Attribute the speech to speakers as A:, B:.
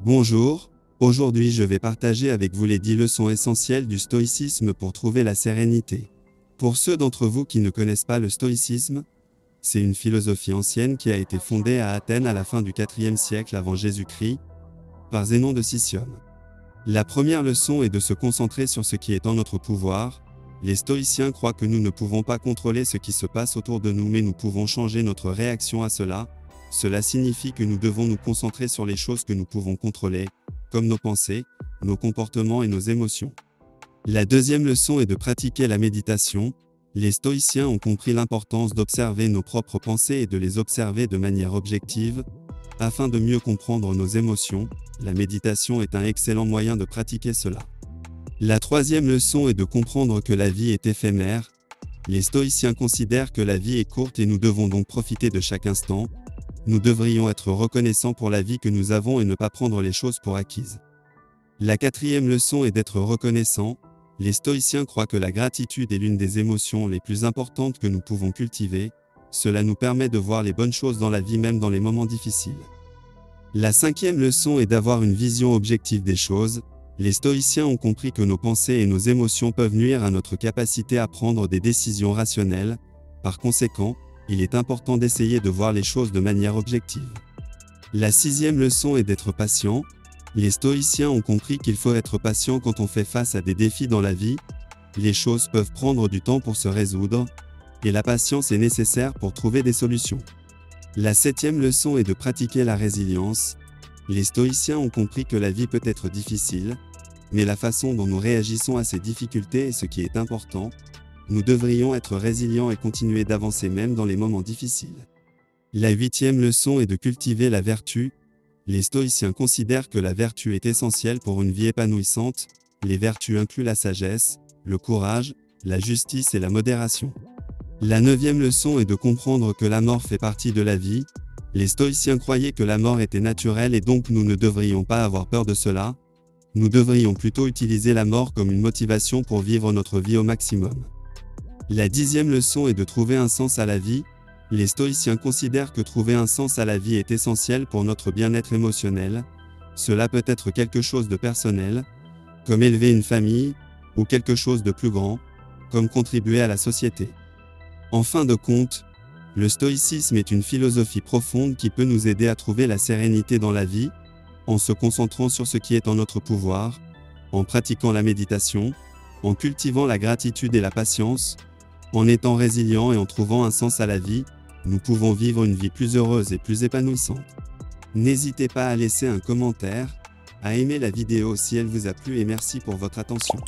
A: Bonjour, aujourd'hui je vais partager avec vous les 10 leçons essentielles du stoïcisme pour trouver la sérénité. Pour ceux d'entre vous qui ne connaissent pas le stoïcisme, c'est une philosophie ancienne qui a été fondée à Athènes à la fin du IVe siècle avant Jésus-Christ, par Zénon de Sicyone. La première leçon est de se concentrer sur ce qui est en notre pouvoir. Les stoïciens croient que nous ne pouvons pas contrôler ce qui se passe autour de nous, mais nous pouvons changer notre réaction à cela. Cela signifie que nous devons nous concentrer sur les choses que nous pouvons contrôler, comme nos pensées, nos comportements et nos émotions. La deuxième leçon est de pratiquer la méditation. Les stoïciens ont compris l'importance d'observer nos propres pensées et de les observer de manière objective, afin de mieux comprendre nos émotions. La méditation est un excellent moyen de pratiquer cela. La troisième leçon est de comprendre que la vie est éphémère. Les stoïciens considèrent que la vie est courte et nous devons donc profiter de chaque instant. Nous devrions être reconnaissants pour la vie que nous avons et ne pas prendre les choses pour acquises. La quatrième leçon est d'être reconnaissant. Les stoïciens croient que la gratitude est l'une des émotions les plus importantes que nous pouvons cultiver. Cela nous permet de voir les bonnes choses dans la vie même dans les moments difficiles. La cinquième leçon est d'avoir une vision objective des choses. Les stoïciens ont compris que nos pensées et nos émotions peuvent nuire à notre capacité à prendre des décisions rationnelles. Par conséquent, il est important d'essayer de voir les choses de manière objective. La sixième leçon est d'être patient. Les stoïciens ont compris qu'il faut être patient quand on fait face à des défis dans la vie. Les choses peuvent prendre du temps pour se résoudre, et la patience est nécessaire pour trouver des solutions. La septième leçon est de pratiquer la résilience. Les stoïciens ont compris que la vie peut être difficile, mais la façon dont nous réagissons à ces difficultés est ce qui est important. Nous devrions être résilients et continuer d'avancer même dans les moments difficiles. La huitième leçon est de cultiver la vertu. Les stoïciens considèrent que la vertu est essentielle pour une vie épanouissante. Les vertus incluent la sagesse, le courage, la justice et la modération. La neuvième leçon est de comprendre que la mort fait partie de la vie. Les stoïciens croyaient que la mort était naturelle et donc nous ne devrions pas avoir peur de cela. Nous devrions plutôt utiliser la mort comme une motivation pour vivre notre vie au maximum. La dixième leçon est de trouver un sens à la vie. Les stoïciens considèrent que trouver un sens à la vie est essentiel pour notre bien-être émotionnel. Cela peut être quelque chose de personnel, comme élever une famille, ou quelque chose de plus grand, comme contribuer à la société. En fin de compte, le stoïcisme est une philosophie profonde qui peut nous aider à trouver la sérénité dans la vie, en se concentrant sur ce qui est en notre pouvoir, en pratiquant la méditation, en cultivant la gratitude et la patience, en étant résilient et en trouvant un sens à la vie. Nous pouvons vivre une vie plus heureuse et plus épanouissante. N'hésitez pas à laisser un commentaire, à aimer la vidéo si elle vous a plu et merci pour votre attention.